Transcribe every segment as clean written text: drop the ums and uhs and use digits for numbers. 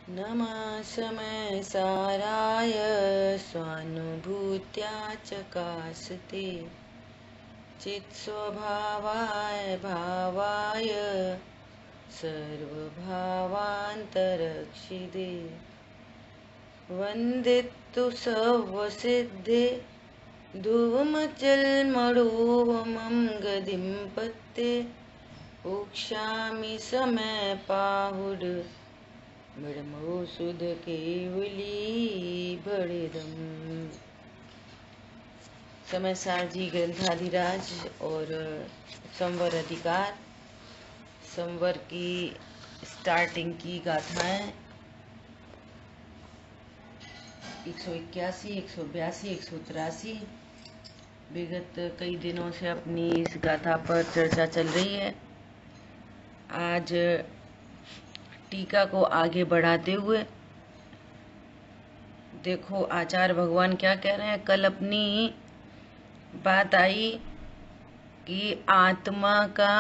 नमः समय साराय स्वानुभूत्या चकासते चित्स्वभावाय भावाय सर्वभावान्तरक्षिदे वन्दितु सर्वसिद्धे ध्रुवमचलमणोवमं गदिं पत्ते उक्षामि समयपाहुड मृमो सुध केवली बड़ेदम। समय सार जी ग्रंथाधिराज और संवर अधिकार संवर की स्टार्टिंग की गाथाएं 181, 182, 183 विगत कई दिनों से अपनी इस गाथा पर चर्चा चल रही है। आज टीका को आगे बढ़ाते हुए देखो आचार्य भगवान क्या कह रहे हैं। कल अपनी बात आई कि आत्मा का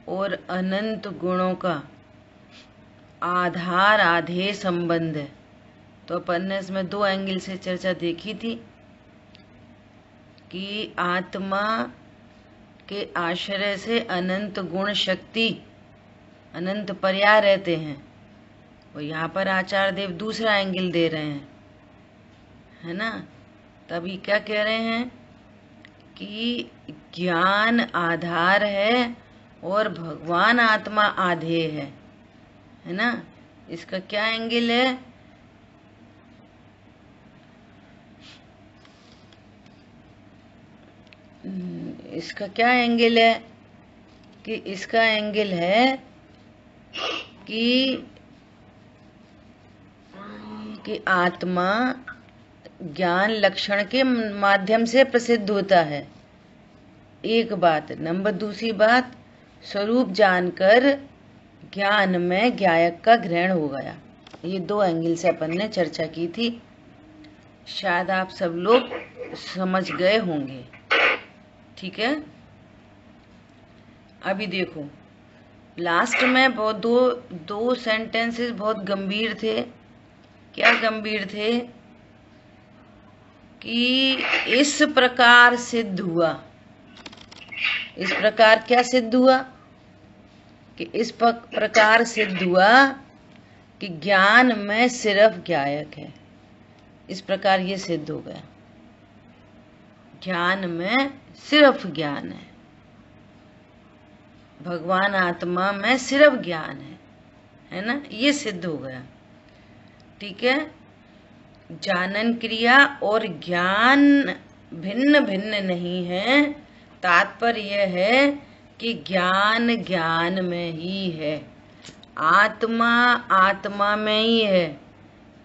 और अनंत गुणों का आधार आधेय संबंध है। तो अपन ने इसमें दो एंगल से चर्चा देखी थी कि आत्मा के आश्रय से अनंत गुण शक्ति अनंत पर्याय रहते हैं। और यहाँ पर आचार्य देव दूसरा एंगल दे रहे हैं, है ना। तभी क्या कह रहे हैं कि ज्ञान आधार है और भगवान आत्मा आधेय है ना। इसका क्या एंगल है? इसका क्या एंगल है कि इसका एंगल है कि आत्मा ज्ञान लक्षण के माध्यम से प्रसिद्ध होता है, एक बात। नंबर दूसरी बात, स्वरूप जानकर ज्ञान में ज्ञायक का ग्रहण हो गया। ये दो एंगल से अपन ने चर्चा की थी, शायद आप सब लोग समझ गए होंगे। ठीक है, अभी देखो लास्ट में बहुत दो सेंटेंसेस बहुत गंभीर थे। क्या गंभीर थे? कि इस प्रकार सिद्ध हुआ। इस प्रकार क्या सिद्ध हुआ? कि इस प्रकार सिद्ध हुआ कि ज्ञान में सिर्फ ज्ञायक है। इस प्रकार ये सिद्ध हो गया, ज्ञान में सिर्फ ज्ञान है, भगवान आत्मा में सिर्फ ज्ञान है ना। ये सिद्ध हो गया। ठीक है, जानन क्रिया और ज्ञान भिन्न भिन्न नहीं है। तात्पर्य यह है कि ज्ञान ज्ञान में ही है, आत्मा आत्मा में ही है,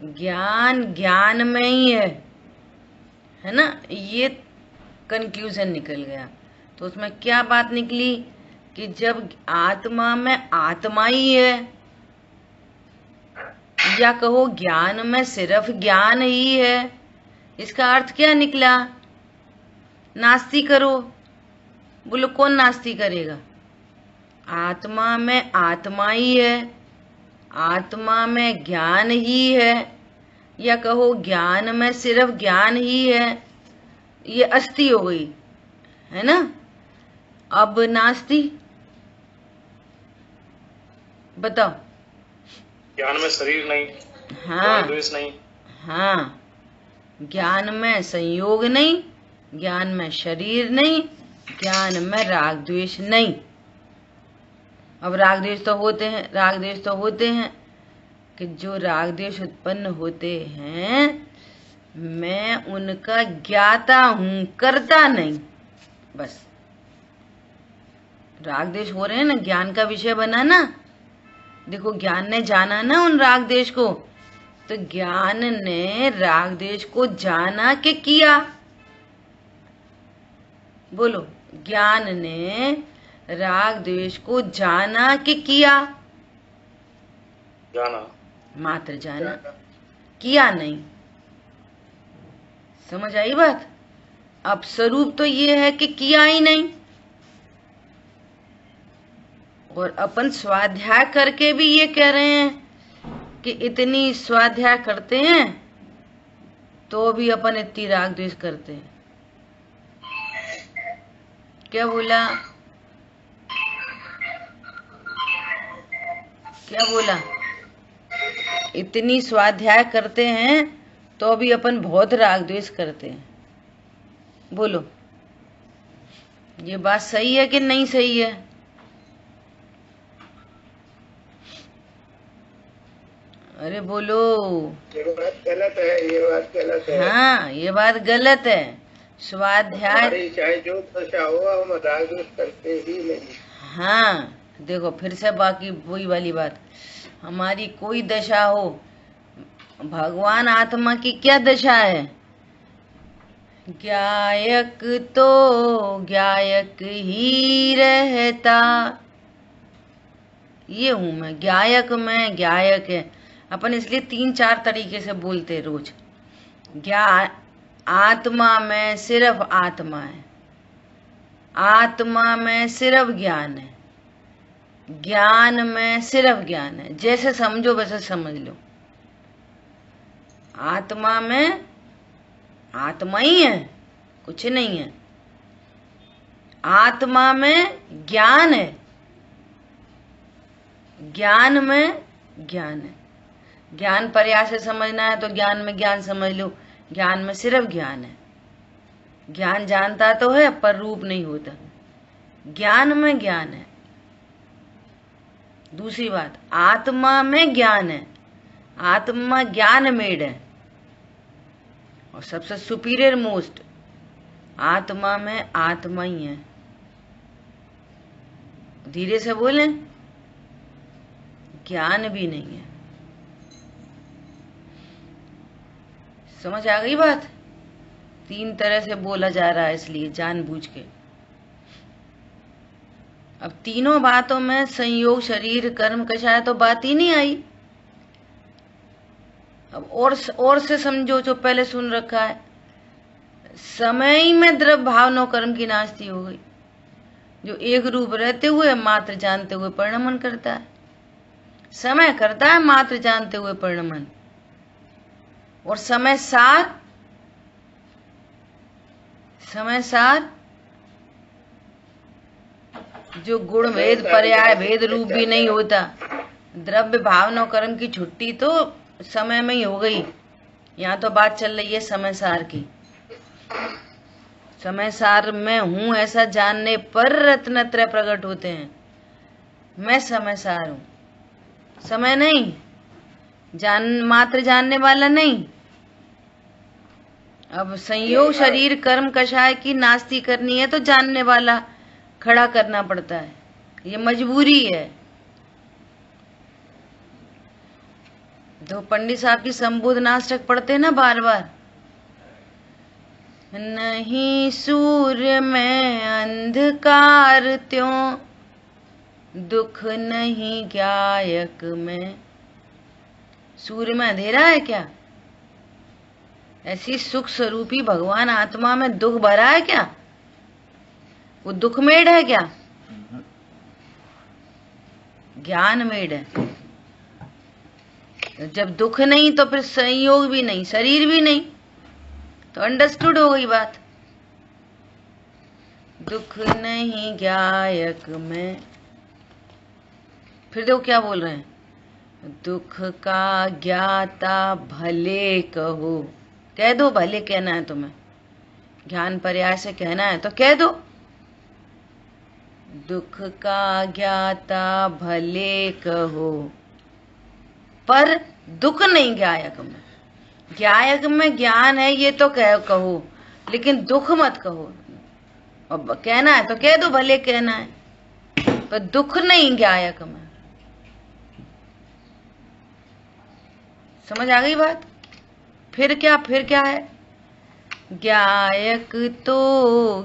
ज्ञान ज्ञान में ही है ना। ये कंक्लूजन निकल गया। तो उसमें क्या बात निकली कि जब आत्मा में आत्मा ही है, या कहो ज्ञान में सिर्फ ज्ञान ही है, इसका अर्थ क्या निकला? नास्ती करो। बोलो कौन नास्ती करेगा? आत्मा में आत्मा ही है, आत्मा में ज्ञान ही है, या कहो ज्ञान में सिर्फ ज्ञान ही है, ये अस्थि हो गई, है ना। अब नास्ती बताओ। ज्ञान में शरीर नहीं, हाँ, द्वेष नहीं। हाँ, ज्ञान में संयोग नहीं, ज्ञान में शरीर नहीं, ज्ञान में राग द्वेष नहीं। अब राग द्वेष तो होते हैं, राग द्वेष तो होते हैं कि जो राग द्वेष उत्पन्न होते हैं मैं उनका ज्ञाता हूं, करता नहीं। बस राग द्वेष हो रहे हैं ना, ज्ञान का विषय बना ना। देखो ज्ञान ने जाना ना उन राग द्वेष को, तो ज्ञान ने राग द्वेष को जाना कि किया? बोलो, ज्ञान ने राग द्वेष को जाना कि किया? जाना, मात्र जाना, किया नहीं। समझ आई बात? अब स्वरूप तो ये है कि किया ही नहीं। और अपन स्वाध्याय करके भी ये कह रहे हैं कि इतनी स्वाध्याय करते हैं तो भी अपन इतनी राग द्वेष करते हैं। क्या बोला? क्या बोला? इतनी स्वाध्याय करते हैं तो भी अपन बहुत राग द्वेष करते हैं। बोलो, ये बात सही है कि नहीं सही है? अरे बोलो। ये बात गलत है, ये बात गलत है। हाँ, ये बात गलत है। स्वाध्याय, हमारी चाहे जो दशा हो, हम राग द्वेष करते ही नहीं। हाँ देखो फिर से बाकी वही वाली बात, हमारी कोई दशा हो, भगवान आत्मा की क्या दशा है? गायक तो गायक ही रहता। ये हूं मैं, गायक में गायक है अपन, इसलिए 3-4 तरीके से बोलते रोज। आत्मा में सिर्फ आत्मा है, आत्मा में सिर्फ ज्ञान है, ज्ञान में सिर्फ ज्ञान है। जैसे समझो वैसे समझ लो। आत्मा में आत्मा ही है, कुछ नहीं है। आत्मा में ज्ञान है, ज्ञान में ज्ञान है। ज्ञान पर्याय से समझना है तो ज्ञान में ज्ञान समझ लो। ज्ञान में सिर्फ ज्ञान है। ज्ञान जानता तो है पर रूप नहीं होता, ज्ञान में ज्ञान है। दूसरी बात, आत्मा में ज्ञान है, आत्मा ज्ञान मेड है। और सबसे सुपीरियर मोस्ट, आत्मा में आत्मा ही है। धीरे से बोलें, ज्ञान भी नहीं है। समझ आ गई बात? 3 तरह से बोला जा रहा है इसलिए जानबूझ के। अब तीनों बातों में संयोग शरीर कर्म कषाय तो बात ही नहीं आई। अब और से समझो जो पहले सुन रखा है। समय ही में द्रव्य भावना कर्म की नास्ती हो गई। जो एक रूप रहते हुए मात्र जानते हुए परिणमन करता है, समय करता है मात्र जानते हुए परिणमन। और समय सार जो गुण भेद पर्याय भेद रूप भी नहीं होता। द्रव्य भावना कर्म की छुट्टी तो समय में ही हो गई। यहाँ तो बात चल रही है समय सार की। समय सार में हूं ऐसा जानने पर रत्नत्रय प्रकट होते हैं। मैं समय सार हूं, समय नहीं, मात्र जानने वाला नहीं। अब संयोग शरीर कर्म कषाय की नास्ती करनी है तो जानने वाला खड़ा करना पड़ता है, ये मजबूरी है। तो पंडित साहब की संबोधनाष्टक पढ़ते ना बार बार, नहीं सूर्य में अंधकार त्यों, दुख नहीं गायक में। सूर्य में अंधेरा है क्या? ऐसी सुख स्वरूपी भगवान आत्मा में दुख भरा है क्या? वो दुख मेड है क्या? ज्ञान मेड है। जब दुख नहीं तो फिर संयोग भी नहीं, शरीर भी नहीं, तो अंडरस्टूड हो गई बात। दुख नहीं गायक में। फिर देखो क्या बोल रहे हैं, दुख का ज्ञाता भले कहो। कह दो, भले कहना है तुम्हें, ज्ञान पर्याय से कहना है तो कह दो। दुख का ज्ञाता भले कहो, पर दुख नहीं गायक में। गायक में ज्ञान है ये तो कहो, लेकिन दुख मत कहो। अब कहना है तो कह दो, भले कहना है, पर दुख नहीं गायक में। समझ आ गई बात? फिर क्या है? गायक तो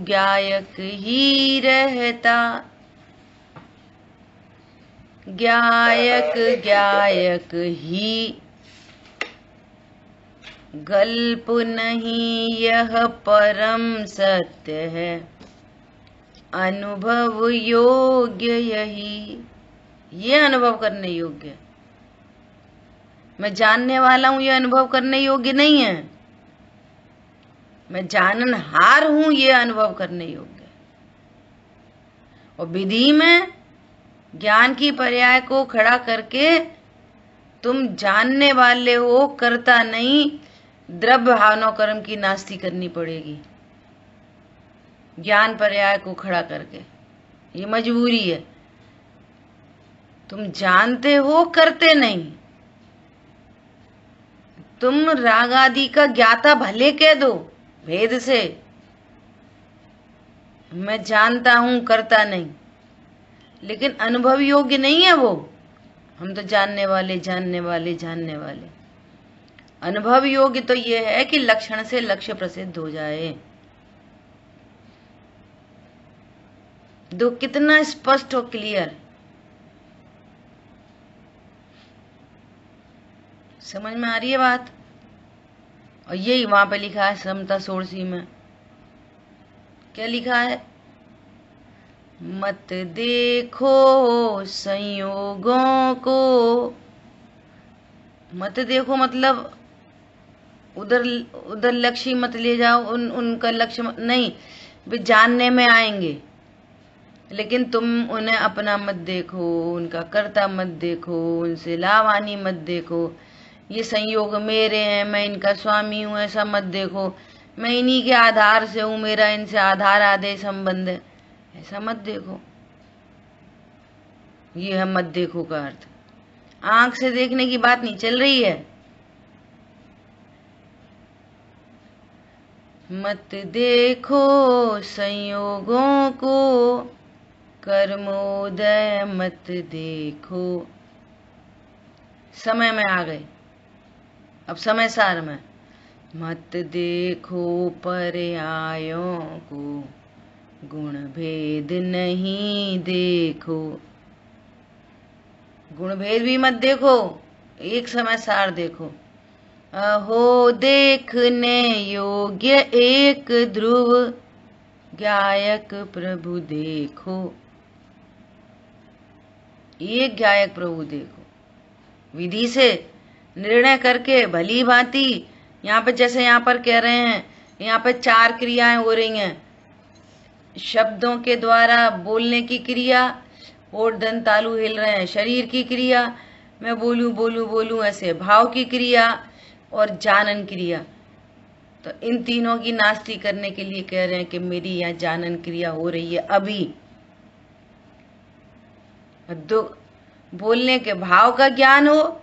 गायक ही रहता, गायक गायक ही। गल्प नहीं यह परम सत्य है, अनुभव योग्य यही। ये अनुभव करने योग्य। मैं जानने वाला हूं ये अनुभव करने योग्य नहीं है। मैं जाननहार हूं ये अनुभव करने योग्य है। और विधि में ज्ञान की पर्याय को खड़ा करके तुम जानने वाले हो, करता नहीं, द्रव्य भावना कर्म की नास्ती करनी पड़ेगी ज्ञान पर्याय को खड़ा करके। ये मजबूरी है। तुम जानते हो, करते नहीं। तुम राग आदि का ज्ञाता भले कह दो भेद से, मैं जानता हूं करता नहीं, लेकिन अनुभव योग्य नहीं है वो। हम तो जानने वाले जानने वाले जानने वाले। अनुभव योग्य तो ये है कि लक्षण से लक्ष्य प्रसिद्ध हो जाए। दो कितना स्पष्ट और क्लियर, समझ में आ रही है बात। और यही वहां पे लिखा है समता सोरसी में, क्या लिखा है? मत देखो संयोगों को। मत देखो मतलब उधर उधर लक्ष्य मत ले जाओ, उनका लक्ष्य नहीं, वे जानने में आएंगे, लेकिन तुम उन्हें अपना मत देखो, उनका कर्ता मत देखो, उनसे लाभानी मत देखो। ये संयोग मेरे हैं, मैं इनका स्वामी हूं, ऐसा मत देखो। मैं इन्हीं के आधार से हूं, मेरा इनसे आधार आदे संबंध है, ऐसा मत देखो। ये है मत देखो का अर्थ। आंख से देखने की बात नहीं चल रही है। मत देखो संयोगों को, कर्मोदय मत देखो। समय में आ गए, अब समय सार में। मत देखो पर्यायों को, गुण भेद नहीं देखो। गुण भेद भी मत देखो, एक समय सार देखो। अहो देखने योग्य एक ध्रुव, गायक प्रभु देखो। एक गायक प्रभु देखो, विधि से निर्णय करके भली भांति। यहाँ पे जैसे यहाँ पर कह रहे हैं, यहाँ पे 4 क्रियाएं हो रही हैं। शब्दों के द्वारा बोलने की क्रिया, होठ दंत तालु हिल रहे हैं, शरीर की क्रिया, मैं बोलूं बोलूं बोलूं ऐसे भाव की क्रिया, और जानन क्रिया। तो इन तीनों की नास्ती करने के लिए कह रहे हैं कि मेरी यहाँ जानन क्रिया हो रही है अभी। दो बोलने के भाव का ज्ञान हो,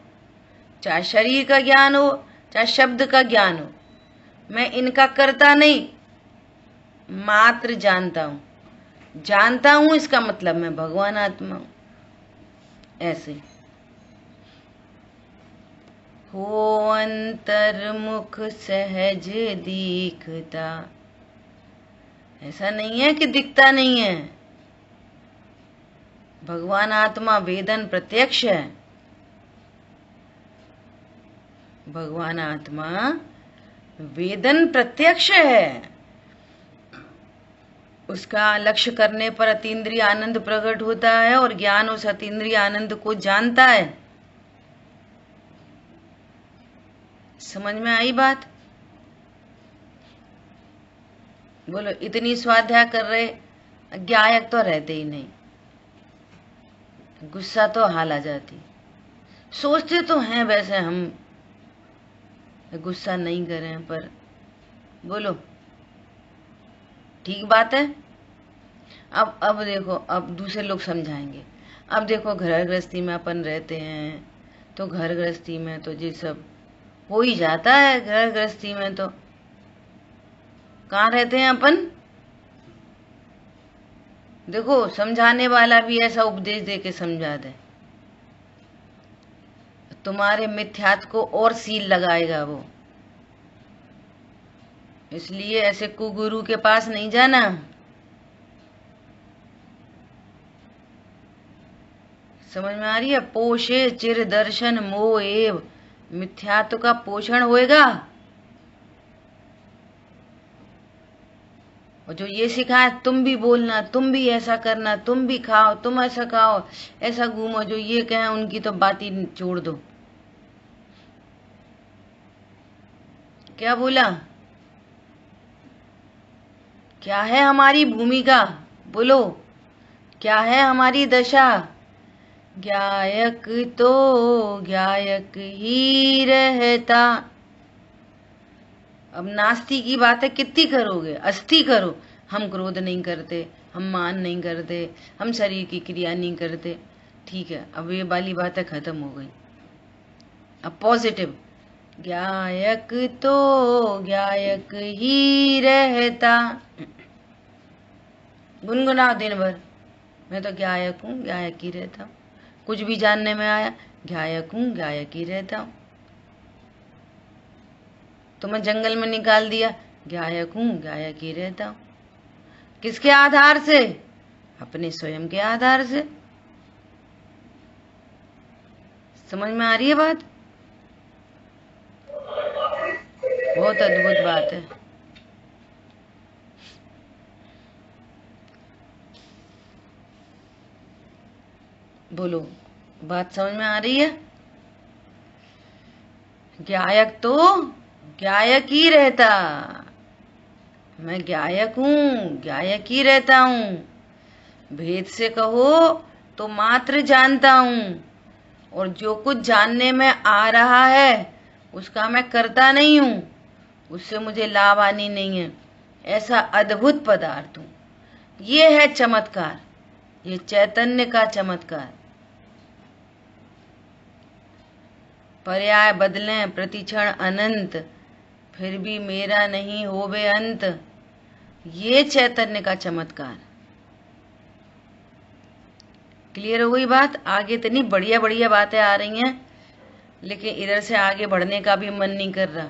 चाहे शरीर का ज्ञान हो, चाहे शब्द का ज्ञान हो, मैं इनका करता नहीं, मात्र जानता हूं। जानता हूं इसका मतलब मैं भगवान आत्मा हूं। ऐसे हो अंतर्मुख सहज दिखता। ऐसा नहीं है कि दिखता नहीं है। भगवान आत्मा वेदन प्रत्यक्ष है। भगवान आत्मा वेदन प्रत्यक्ष है। उसका लक्ष्य करने पर अतीन्द्रिय आनंद प्रकट होता है, और ज्ञान उस अतीन्द्रिय आनंद को जानता है। समझ में आई बात? बोलो, इतनी स्वाध्याय कर रहे, गायक तो रहते ही नहीं, गुस्सा तो हाल आ जाती। सोचते तो हैं वैसे हम गुस्सा नहीं करें, पर बोलो ठीक बात है। अब देखो, अब दूसरे लोग समझाएंगे। अब देखो, घर गृहस्थी में अपन रहते हैं, तो घर गृहस्थी में तो ये सब हो ही जाता है। घर गृहस्थी में तो कहाँ रहते हैं अपन? देखो, समझाने वाला भी ऐसा उपदेश दे के समझा दे, तुम्हारे मिथ्यात्व को और सील लगाएगा वो। इसलिए ऐसे कुगुरु के पास नहीं जाना। समझ में आ रही है? पोषे चिर दर्शन मोह एव, मिथ्यात्व का पोषण होएगा। और जो ये सिखाए तुम भी बोलना, तुम भी ऐसा करना, तुम भी खाओ, तुम ऐसा खाओ, ऐसा घूमो, जो ये कहें उनकी तो बात ही छोड़ दो। क्या बोला? क्या है हमारी भूमिका? बोलो, क्या है हमारी दशा? गायक तो गायक ही रहता। अब नास्ती की बातें कितनी करोगे? अस्थि करो। हम क्रोध नहीं करते, हम मान नहीं करते, हम शरीर की क्रिया नहीं करते। ठीक है, अब ये वाली बातें खत्म हो गई। अब पॉजिटिव, गायक तो गायक ही रहता। गुनगुनाओ दिन भर, मैं तो गायक हूँ, गायक ही रहता हूँ। कुछ भी जानने में आया, गायक हूँ, गायक ही रहता हूँ। तुम्हें जंगल में निकाल दिया, गायक हूँ, गायक ही रहता हूँ। किसके आधार से? अपने स्वयं के आधार से। समझ में आ रही है बात? बहुत अद्भुत बात है। बोलो, बात समझ में आ रही है? गायक तो गायक ही रहता। मैं गायक हूँ, गायक ही रहता हूँ। भेद से कहो तो मात्र जानता हूँ, और जो कुछ जानने में आ रहा है उसका मैं करता नहीं हूँ, उससे मुझे लाभ हानि नहीं है। ऐसा अद्भुत पदार्थ हूँ। ये है चमत्कार, ये चैतन्य का चमत्कार। पर्याय बदलें प्रतिक्षण अनंत, फिर भी मेरा नहीं होवे अंत। ये चैतन्य का चमत्कार। क्लियर हो गई बात? आगे इतनी बढ़िया बढ़िया बातें आ रही हैं, लेकिन इधर से आगे बढ़ने का भी मन नहीं कर रहा,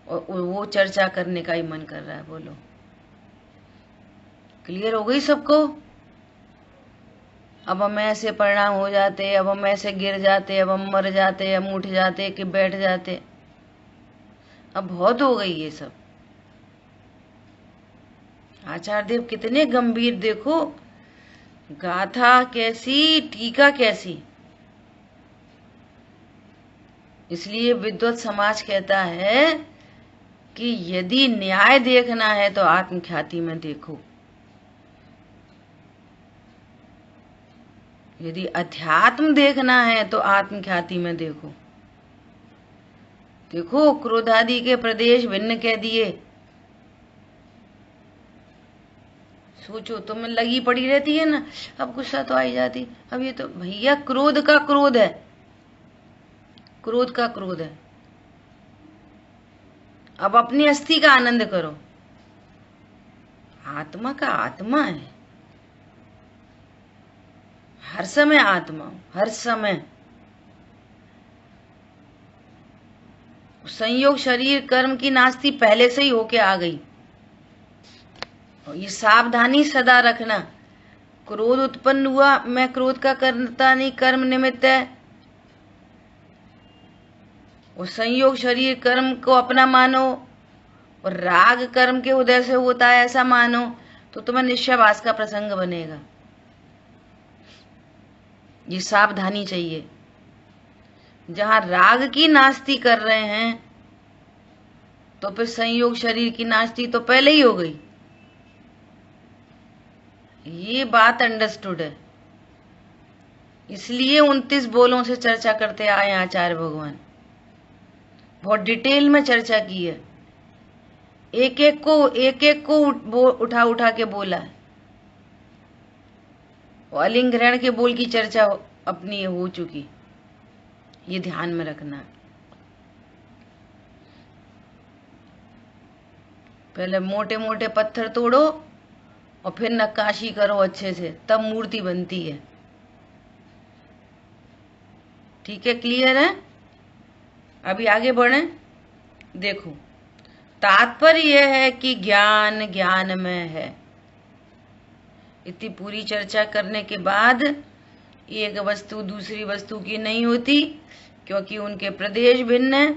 और वो चर्चा करने का ही मन कर रहा है। बोलो, क्लियर हो गई सबको? अब हम ऐसे परिणाम हो जाते, अब हम ऐसे गिर जाते, अब हम मर जाते, हम उठ जाते कि बैठ जाते। अब बहुत हो गई ये सब। आचार्य देव कितने गंभीर, देखो गाथा कैसी, टीका कैसी। इसलिए विद्वत समाज कहता है कि यदि न्याय देखना है तो आत्मख्याति में देखो, यदि अध्यात्म देखना है तो आत्मख्याति में देखो। देखो, क्रोधादि के प्रदेश भिन्न कह दिए। सोचो, तुम्हें लगी पड़ी रहती है ना, अब गुस्सा तो आई जाती, अब ये तो भैया क्रोध का क्रोध है, क्रोध का क्रोध है। अब अपनी अस्थि का आनंद करो। आत्मा का आत्मा है, हर समय आत्मा, हर समय। संयोग शरीर कर्म की नास्ती पहले से ही होके आ गई। और ये सावधानी सदा रखना, क्रोध उत्पन्न हुआ, मैं क्रोध का करता नहीं, कर्म निमित्त है। और संयोग शरीर कर्म को अपना मानो, और राग कर्म के उदय से होता है ऐसा मानो, तो तुम्हें निश्चयवास का प्रसंग बनेगा। ये सावधानी चाहिए। जहां राग की नास्ती कर रहे हैं तो फिर संयोग शरीर की नास्ती तो पहले ही हो गई। ये बात अंडरस्टूड है। इसलिए 29 बोलों से चर्चा करते आए आचार्य भगवान, बहुत डिटेल में चर्चा की है। एक एक को उठा उठा के बोला है। अलिंग ग्रहण के बोल की चर्चा अपनी हो चुकी, ये ध्यान में रखना। पहले मोटे मोटे पत्थर तोड़ो और फिर नक्काशी करो अच्छे से, तब मूर्ति बनती है। ठीक है, क्लियर है? अभी आगे बढ़े। देखो, तात्पर्य यह है कि ज्ञान ज्ञान में है। इतनी पूरी चर्चा करने के बाद एक वस्तु दूसरी वस्तु की नहीं होती, क्योंकि उनके प्रदेश भिन्न है,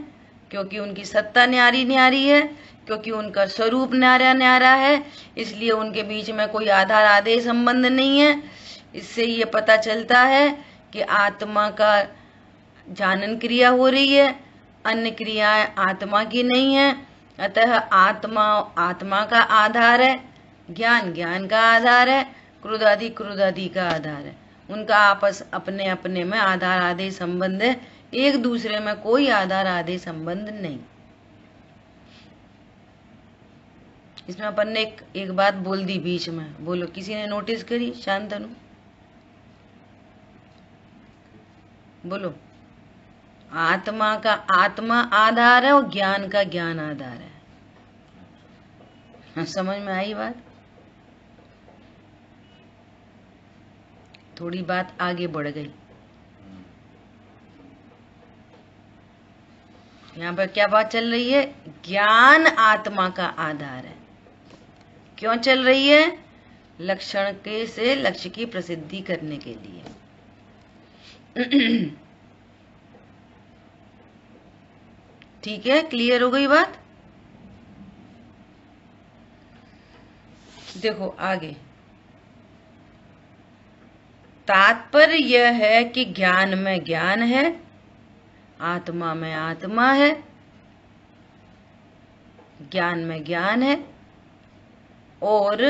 क्योंकि उनकी सत्ता न्यारी न्यारी है, क्योंकि उनका स्वरूप न्यारा न्यारा है। इसलिए उनके बीच में कोई आधार आदेश संबंध नहीं है। इससे ये पता चलता है कि आत्मा का जानन क्रिया हो रही है, अन्य क्रियाएं आत्मा की नहीं है। अतः आत्मा का आधार है, ज्ञान का आधार है, क्रोधादि का आधार है। उनका आपस अपने अपने में आधार आदि संबंध है, एक दूसरे में कोई आधार आदि संबंध नहीं। इसमें अपन ने एक बात बोल दी बीच में, बोलो किसी ने नोटिस करी? शांतनु बोलो। आत्मा का आत्मा आधार है और ज्ञान का ज्ञान आधार है। हाँ, समझ में आई बात? थोड़ी बात आगे बढ़ गई। यहाँ पर क्या बात चल रही है? ज्ञान आत्मा का आधार है। क्यों चल रही है? लक्षण के से लक्ष्य की प्रसिद्धि करने के लिए। ठीक है, क्लियर हो गई बात? देखो आगे, तात्पर्य यह है कि ज्ञान में ज्ञान है, आत्मा में आत्मा है, ज्ञान में ज्ञान है, और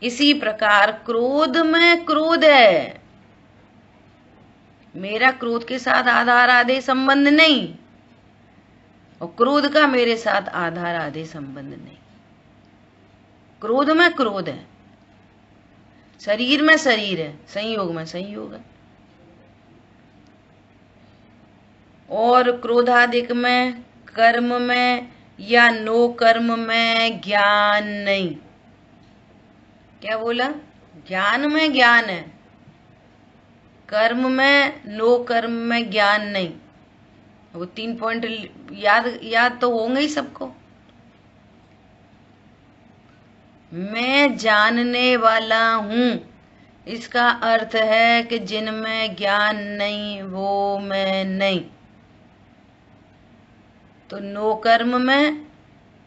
इसी प्रकार क्रोध में क्रोध है। मेरा क्रोध के साथ आधार आदि संबंध नहीं, और क्रोध का मेरे साथ आधार आदि संबंध नहीं। क्रोध में क्रोध है, शरीर में शरीर है, संयोग में संयोग है, और क्रोधादिक में, कर्म में या नो कर्म में ज्ञान नहीं। क्या बोला? ज्ञान में ज्ञान है, कर्म में नो कर्म में ज्ञान नहीं। वो 3 पॉइंट याद तो होंगे ही सबको। मैं जानने वाला हूं, इसका अर्थ है कि जिनमें ज्ञान नहीं वो मैं नहीं। तो नो कर्म में,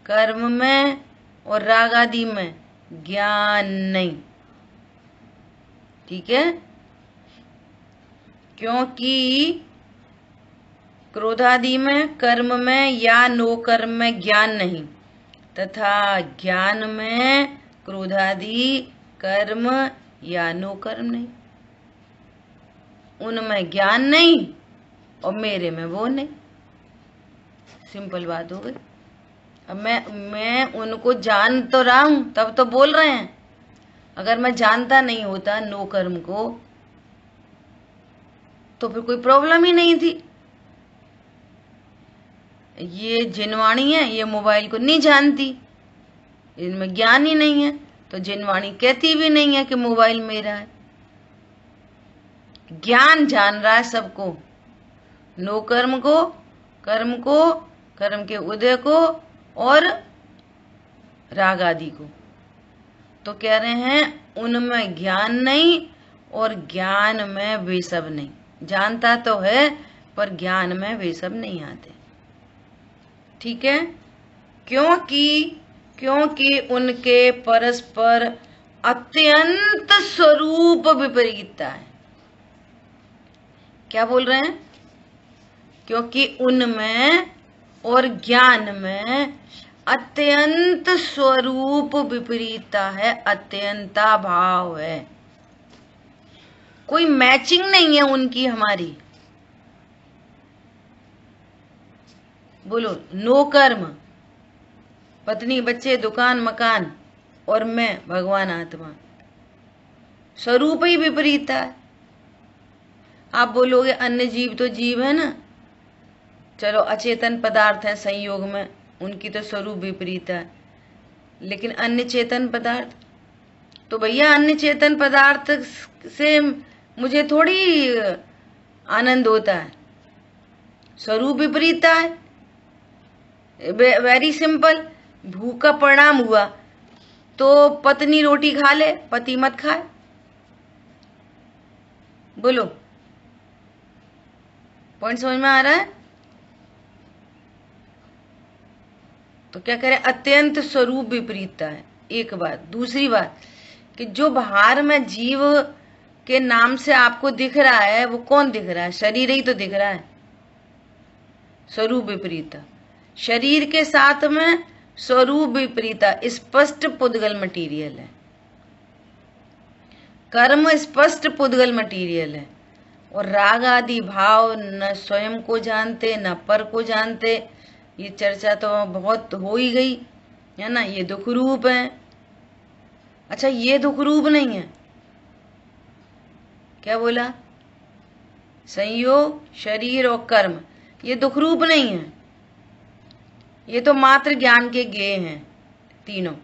कर्म में और राग आदि में ज्ञान नहीं। ठीक है, क्योंकि क्रोधादि में, कर्म में या नो कर्म में ज्ञान नहीं, तथा ज्ञान में क्रोधादि, कर्म या नो कर्म नहीं। उनमें ज्ञान नहीं और मेरे में वो नहीं। सिंपल बात हो गई। अब मैं उनको जान तो रहा हूं, तब तो बोल रहे हैं। अगर मैं जानता नहीं होता नो कर्म को, तो फिर कोई प्रॉब्लम ही नहीं थी। ये जिनवाणी है, ये मोबाइल को नहीं जानती, इनमें ज्ञान ही नहीं है, तो जिनवाणी कहती भी नहीं है कि मोबाइल मेरा है। ज्ञान जान रहा है सबको, नो कर्म को, कर्म के उदय को और राग आदि को। तो कह रहे हैं उनमें ज्ञान नहीं और ज्ञान में वे सब नहीं। जानता तो है पर ज्ञान में वे सब नहीं आते। ठीक है, क्योंकि उनके परस्पर अत्यंत स्वरूप विपरीतता है। क्या बोल रहे हैं? क्योंकि उनमें और ज्ञान में अत्यंत स्वरूप विपरीतता है, अत्यंता भाव है, कोई मैचिंग नहीं है उनकी हमारी। बोलो, नो कर्म, पत्नी बच्चे दुकान मकान, और मैं भगवान आत्मा, स्वरूप ही विपरीत है। आप बोलोगे अन्य जीव तो जीव है ना, चलो अचेतन पदार्थ है संयोग में, उनकी तो स्वरूप विपरीत है। लेकिन अन्य चेतन पदार्थ, तो भैया अन्य चेतन पदार्थ से मुझे थोड़ी आनंद होता है, स्वरूप विपरीतता है। वेरी सिंपल, भूख का परिणाम हुआ तो पत्नी रोटी खा ले, पति मत खाए। बोलो, पॉइंट समझ में आ रहा है? तो क्या करें? अत्यंत स्वरूप विपरीतता है, एक बात। दूसरी बात कि जो बाहर में जीव के नाम से आपको दिख रहा है, वो कौन दिख रहा है? शरीर ही तो दिख रहा है। स्वरूप विपरीतता, शरीर के साथ में स्वरूप विपरीता स्पष्ट पुद्गल मटीरियल है। कर्म स्पष्ट पुद्गल मटीरियल है, और राग आदि भाव न स्वयं को जानते न पर को जानते। ये चर्चा तो बहुत हो ही गई है ना। ये दुख रूप है। अच्छा, ये दुख रूप नहीं है। क्या बोला? संयोग, शरीर और कर्म, ये दुख रूप नहीं है। ये तो मात्र ज्ञान के गेय हैं तीनों,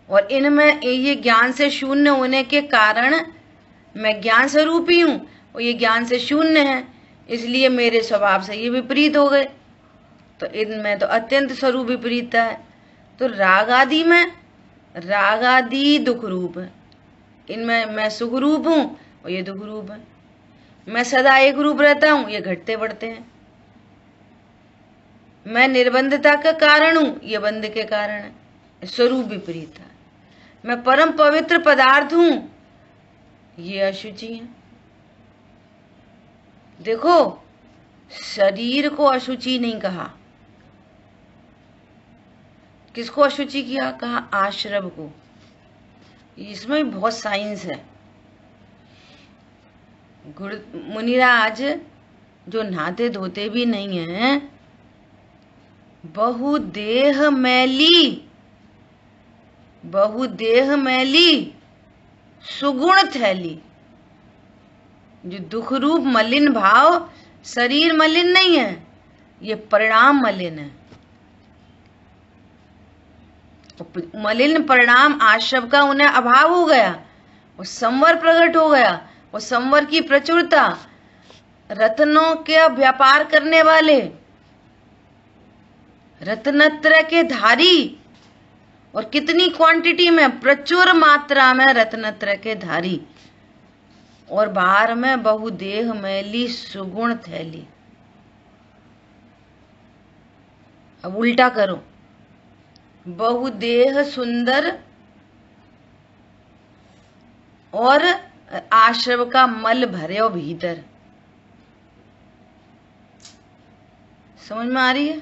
और इनमें ये ज्ञान से शून्य होने के कारण मैं ज्ञान स्वरूप ही हूं, और ये ज्ञान से शून्य है, इसलिए मेरे स्वभाव से ये विपरीत हो गए। तो इनमें तो अत्यंत स्वरूप विपरीतता है। तो राग आदि में, राग आदि दुख रूप है, इनमें मैं सुख रूप हूं और ये दुख रूप है। मैं सदा एक रूप रहता हूं, ये घटते बढ़ते हैं। मैं निर्बंधता का कारण हूं, ये बंध के कारण है, स्वरूप विपरीत है। मैं परम पवित्र पदार्थ हूं, ये अशुचि है। देखो, शरीर को अशुचि नहीं कहा। किसको अशुचि किया? कहा आश्रव को। इसमें भी बहुत साइंस है। मुनिराज जो नहाते धोते भी नहीं है, बहुदेह मैली सुगुण थैली। जो दुख रूप मलिन भाव, शरीर मलिन नहीं है, ये परिणाम मलिन है। मलिन परिणाम आश्रव का उन्हें अभाव हो गया, और संवर प्रकट हो गया, और संवर की प्रचुरता। रत्नों के व्यापार करने वाले, रत्नत्रय के धारी, और कितनी क्वांटिटी में, प्रचुर मात्रा में रत्नत्रय के धारी, और बाहर में बहुदेह मैली सुगुण थैली। अब उल्टा करो, बहुदेह सुंदर और आश्रव का मल भरे हो भीतर। समझ में आ रही है?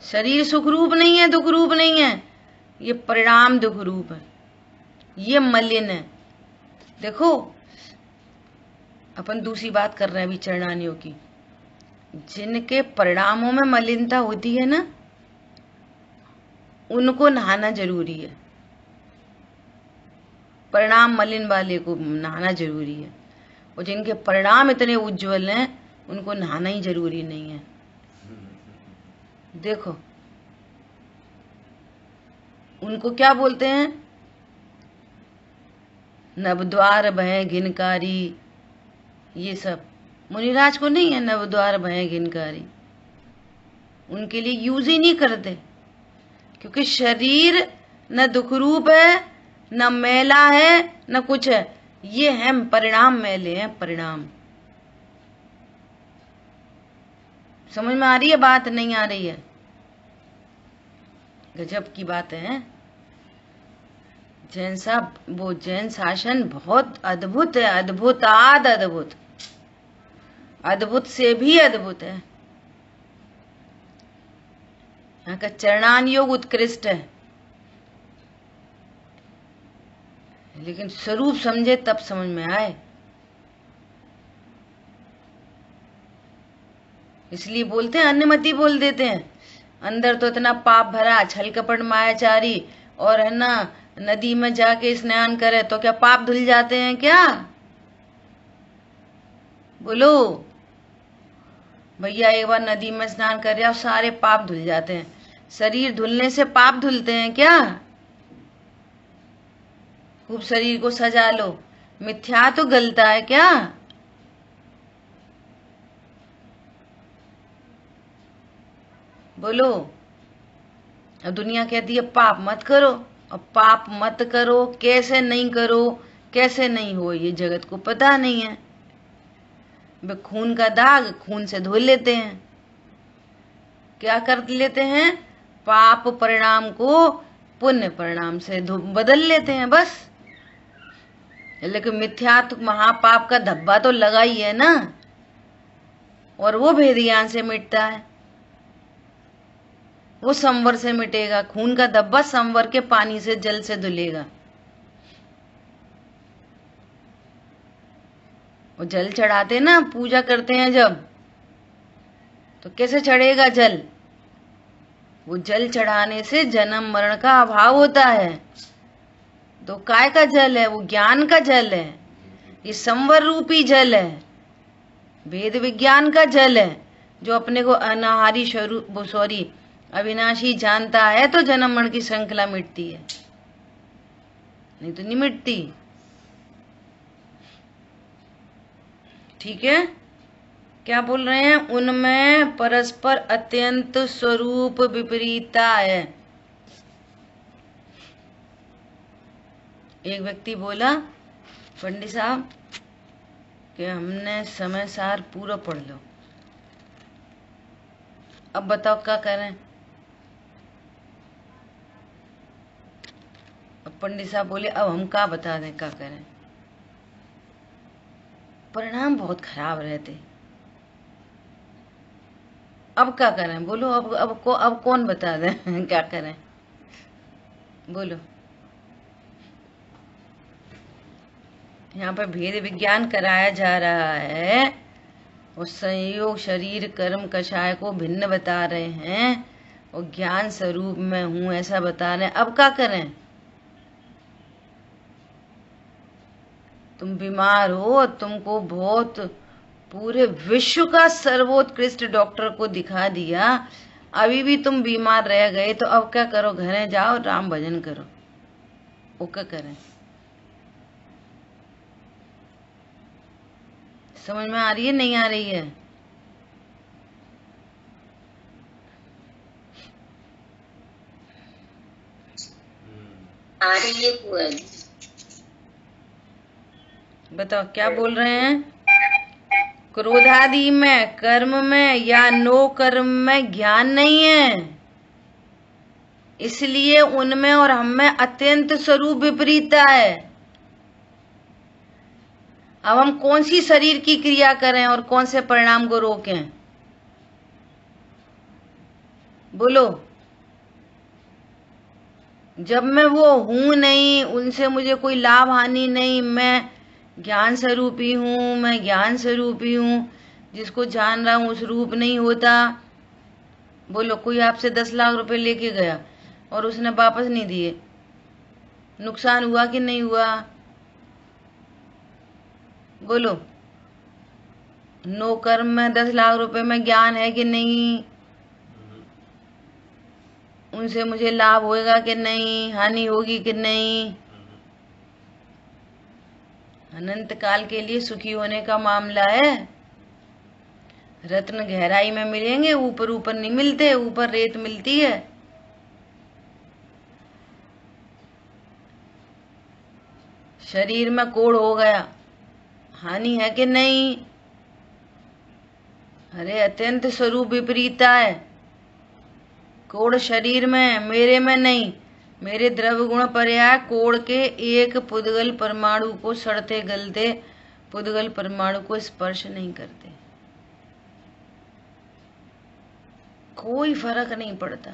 शरीर सुख रूप नहीं है, दुख रूप नहीं है, ये परिणाम दुख रूप है, ये मलिन है। देखो, अपन दूसरी बात कर रहे हैं अभी चरणानियों की। जिनके परिणामों में मलिनता होती है ना, उनको नहाना जरूरी है। परिणाम मलिन वाले को नहाना जरूरी है, और जिनके परिणाम इतने उज्जवल हैं, उनको नहाना ही जरूरी नहीं है। देखो, उनको क्या बोलते हैं? नवद्वार भय घिनकारी। ये सब मुनिराज को नहीं है। नवद्वार भय घिनकारी उनके लिए यूज ही नहीं करते, क्योंकि शरीर न दुख रूप है, न मैला है, न कुछ है। ये है परिणाम, मैले हैं परिणाम। समझ में आ रही है बात? नहीं आ रही है? गजब की बात है। जैन साहब, वो जैन शासन बहुत अद्भुत है, अद्भुताद अद्भुत, अद्भुत से भी अद्भुत है। यहाँ का चरणान योग उत्कृष्ट है, लेकिन स्वरूप समझे तब समझ में आए। इसलिए बोलते हैं, अन्यमति बोल देते हैं। अंदर तो इतना पाप भरा, छल कपट मायाचारी, और है ना, नदी में जाके स्नान करे तो क्या पाप धुल जाते हैं क्या? बोलो भैया, एक बार नदी में स्नान कर रहे, सारे पाप धुल जाते हैं। शरीर धुलने से पाप धुलते हैं क्या? खूब शरीर को सजा लो, मिथ्या तो गलता है क्या? बोलो। अब दुनिया कहती है पाप मत करो, अब पाप मत करो, कैसे नहीं करो, कैसे नहीं हो, ये जगत को पता नहीं है। वे खून का दाग खून से धो लेते हैं। क्या कर लेते हैं? पाप परिणाम को पुण्य परिणाम से बदल लेते हैं, बस। लेकिन मिथ्यात्व महापाप का धब्बा तो लगा ही है ना, और वो भेद ज्ञान से मिटता है। वो संवर से मिटेगा। खून का धब्बा संवर के पानी से, जल से धुलेगा। वो जल चढ़ाते ना, पूजा करते हैं जब, तो कैसे चढ़ेगा जल? वो जल चढ़ाने से जन्म मरण का अभाव होता है। तो काय का जल है? वो ज्ञान का जल है। ये संवर रूपी जल है, वेद विज्ञान का जल है, जो अपने को अनाहारी स्वरूप, सॉरी, अविनाशी जानता है, तो जन्म मरण की श्रृंखला मिटती है, नहीं तो नहीं मिटती। ठीक है, क्या बोल रहे हैं? उनमें परस्पर अत्यंत स्वरूप विपरीतता है। एक व्यक्ति बोला, पंडित साहब कि हमने समय सार पूरा पढ़ लो, अब बताओ क्या करें? अब पंडित साहब बोले, अब हम क्या बता दें, क्या करें? परिणाम बहुत खराब रहते, अब क्या करें? बोलो, अब कौन बता दे क्या करें? बोलो। यहाँ पर भेद विज्ञान कराया जा रहा है और संयोग शरीर कर्म कषाय को भिन्न बता रहे हैं और ज्ञान स्वरूप में हूं ऐसा बता रहे हैं। अब क्या करें? तुम बीमार हो, तुमको बहुत पूरे विश्व का सर्वोत्कृष्ट डॉक्टर को दिखा दिया, अभी भी तुम बीमार रह गए, तो अब क्या करो? घरे जाओ, राम भजन करो। वो क्या करें? समझ में आ रही है, नहीं आ रही है? आ रही है बुआ जी। बताओ क्या बोल रहे हैं? क्रोधादि में, कर्म में या नो कर्म में ज्ञान नहीं है, इसलिए उनमें और हम में अत्यंत स्वरूप विपरीतता है। अब हम कौन सी शरीर की क्रिया करें और कौन से परिणाम को रोकें? बोलो। जब मैं वो हूं नहीं, उनसे मुझे कोई लाभ हानि नहीं, मैं ज्ञान स्वरूपी हूं, मैं ज्ञान स्वरूपी हूं, जिसको जान रहा हूं उस रूप नहीं होता। बोलो, कोई आपसे 10 लाख रुपए लेके गया और उसने वापस नहीं दिए, नुकसान हुआ कि नहीं हुआ? बोलो। नो कर्म में 10 लाख रुपए में ज्ञान है कि नहीं? उनसे मुझे लाभ होएगा कि नहीं, हानि होगी कि नहीं? अनंत काल के लिए सुखी होने का मामला है। रत्न गहराई में मिलेंगे, ऊपर ऊपर नहीं मिलते, ऊपर रेत मिलती है। शरीर में कोढ़ हो गया, हानि है कि नहीं? अरे अत्यंत स्वरूप विपरीतता है। कोढ़ शरीर में, मेरे में नहीं। मेरे द्रव्य गुण पर्याय कोढ़ के एक पुद्गल परमाणु को सड़ते गलते पुद्गल परमाणु को स्पर्श नहीं करते। कोई फर्क नहीं पड़ता,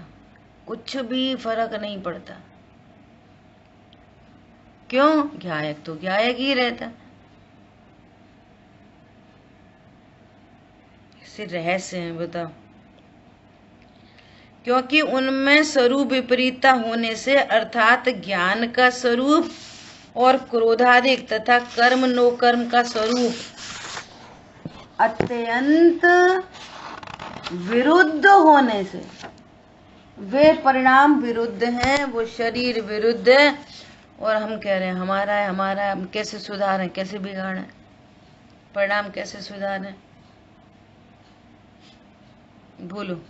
कुछ भी फर्क नहीं पड़ता। क्यों? ज्ञायक तो ज्ञायक ही रहता। इससे रहस्य है, बताओ। क्योंकि उनमें स्वरूप विपरीतता होने से, अर्थात ज्ञान का स्वरूप और क्रोधादिक तथा कर्म नो कर्म का स्वरूप अत्यंत विरुद्ध होने से, वे परिणाम विरुद्ध हैं, वो शरीर विरुद्ध है। और हम कह रहे हैं हमारा है, हमारा है। हम कैसे सुधारें, कैसे बिगाड़ें, परिणाम कैसे सुधारें? बोलो।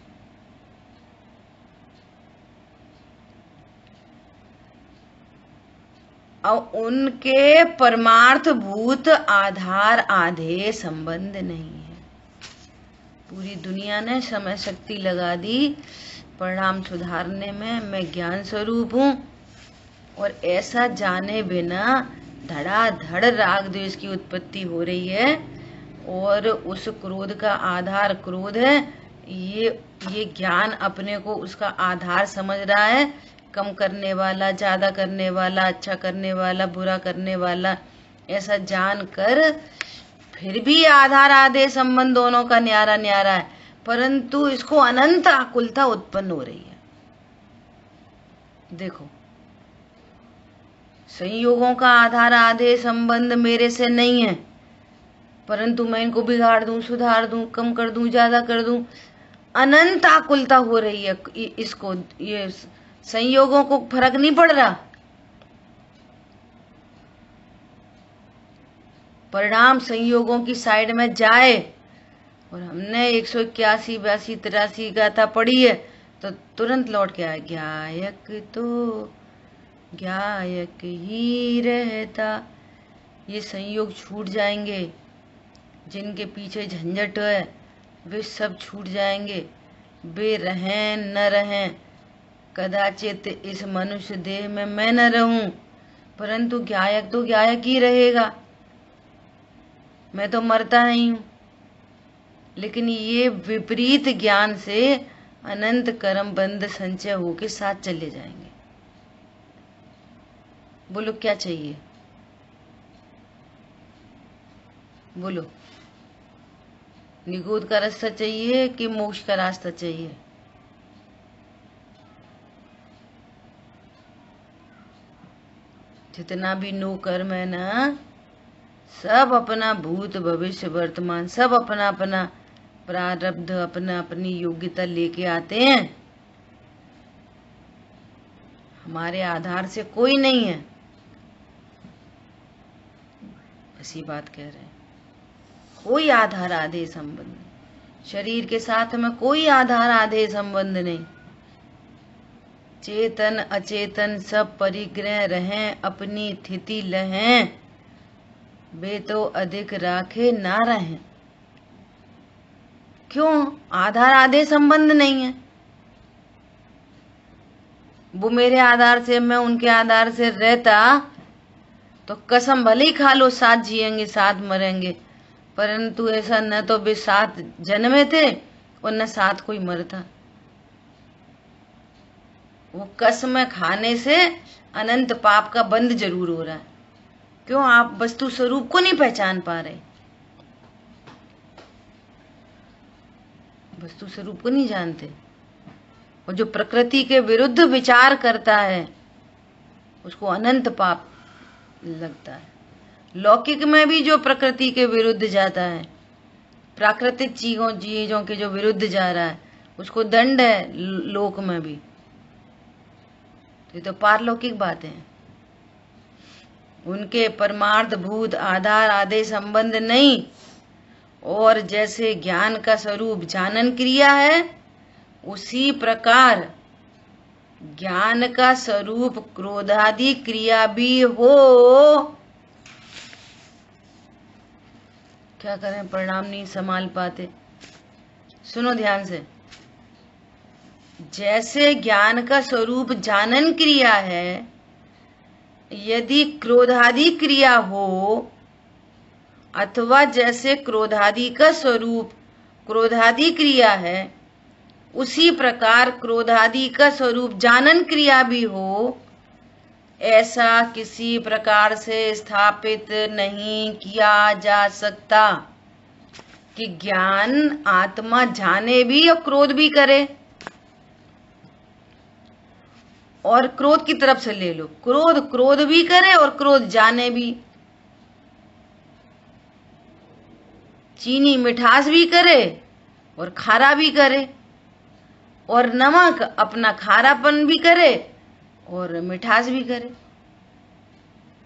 और उनके परमार्थ भूत आधार आधे संबंध नहीं है। पूरी दुनिया ने समय शक्ति लगा दी परिणाम सुधारने में। मैं ज्ञान स्वरूप हूं और ऐसा जाने बिना धड़ाधड़ राग द्वेष की उत्पत्ति हो रही है। और उस क्रोध का आधार क्रोध है, ये ज्ञान अपने को उसका आधार समझ रहा है, कम करने वाला, ज्यादा करने वाला, अच्छा करने वाला, बुरा करने वाला, ऐसा जान कर फिर भी आधार आधे संबंध दोनों का न्यारा न्यारा है, परंतु इसको अनंत आकुलता उत्पन्न हो रही है। देखो, संयोगों का आधार आधे संबंध मेरे से नहीं है, परंतु मैं इनको बिगाड़ दूं, सुधार दूं, कम कर दूं, ज्यादा कर दूं, अनंत आकुलता हो रही है। इसको, ये संयोगों को फर्क नहीं पड़ रहा, परिणाम संयोगों की साइड में जाए। और हमने 181, 82, 83 गाथा पढ़ी है तो तुरंत लौट के आए, गायक तो गायक ही रहता। ये संयोग छूट जाएंगे, जिनके पीछे झंझट है वे सब छूट जाएंगे, वे रहें न रहें। कदाचित इस मनुष्य देह में मैं न रहूं, परंतु गायक तो गायक ही रहेगा, मैं तो मरता नहीं हूं। लेकिन ये विपरीत ज्ञान से अनंत कर्म बंध संचय होके साथ चले जाएंगे। बोलो क्या चाहिए? बोलो, निगोद का रास्ता चाहिए कि मोक्ष का रास्ता चाहिए? जितना भी नो कर्म है ना, सब अपना भूत भविष्य वर्तमान, सब अपना अपना प्रारब्ध, अपना अपनी योग्यता लेके आते हैं। हमारे आधार से कोई नहीं है, ऐसी बात कह रहे हैं। कोई आधार आधे संबंध नहीं, शरीर के साथ में कोई आधार आधे संबंध नहीं। चेतन अचेतन सब परिग्रह रहें, अपनी स्थिति लहें, वे तो अधिक राखे ना रहें। क्यों? आधार आधे संबंध नहीं है। वो मेरे आधार से, मैं उनके आधार से रहता तो कसम भले ही खा लो साथ जिएंगे साथ मरेंगे, परंतु ऐसा न तो वे साथ जन्मे थे और न साथ कोई मरता। वो कसम खाने से अनंत पाप का बंध जरूर हो रहा है। क्यों? आप वस्तु स्वरूप को नहीं पहचान पा रहे, वस्तु स्वरूप को नहीं जानते। और जो प्रकृति के विरुद्ध विचार करता है उसको अनंत पाप लगता है। लौकिक में भी जो प्रकृति के विरुद्ध जाता है, प्राकृतिक चीजों के जो विरुद्ध जा रहा है, उसको दंड है लोक में भी। ये तो पारलौकिक बातें हैं। उनके परमार्थ भूत आधार आधे संबंध नहीं। और जैसे ज्ञान का स्वरूप जानन क्रिया है, उसी प्रकार ज्ञान का स्वरूप क्रोधादि क्रिया भी हो। क्या करें, परिणाम नहीं संभाल पाते। सुनो ध्यान से, जैसे ज्ञान का स्वरूप जानन क्रिया है, यदि क्रोधादि क्रिया हो, अथवा जैसे क्रोधादि का स्वरूप क्रोधादि क्रिया है, उसी प्रकार क्रोधादि का स्वरूप जानन क्रिया भी हो, ऐसा किसी प्रकार से स्थापित नहीं किया जा सकता कि ज्ञान आत्मा जाने भी और क्रोध भी करे। और क्रोध की तरफ से ले लो, क्रोध भी करे और क्रोध जाने भी। चीनी मिठास भी करे और खारा भी करे, और नमक अपना खारापन भी करे और मिठास भी करे।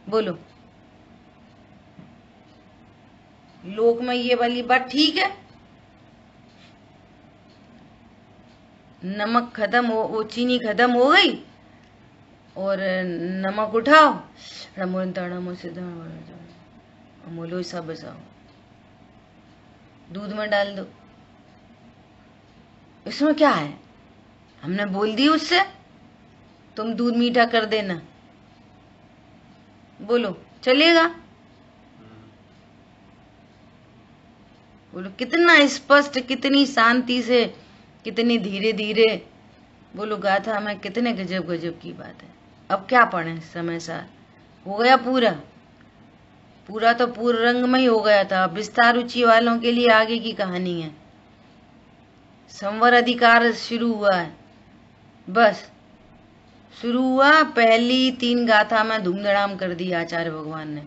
बोलो, लोक में ये वाली बात ठीक है? नमक खत्म हो, वो चीनी खत्म हो गई और नमक उठाओ, मोलो सब बसाओ, दूध में डाल दो। इसमें क्या है? हमने बोल दी उससे, तुम दूध मीठा कर देना। बोलो, चलेगा? बोलो, कितना स्पष्ट, कितनी शांति से कितनी धीरे धीरे बोलो गाथा में, कितने गजब गजब की बात है। अब क्या पढ़े, समय सार हो गया पूरा, पूरा तो पूर्ण रंग में ही हो गया था। विस्तार रुचि वालों के लिए आगे की कहानी है। संवर अधिकार शुरू हुआ है, बस शुरू हुआ। पहली 3 गाथा में धूमधड़ाम कर दिया आचार्य भगवान ने,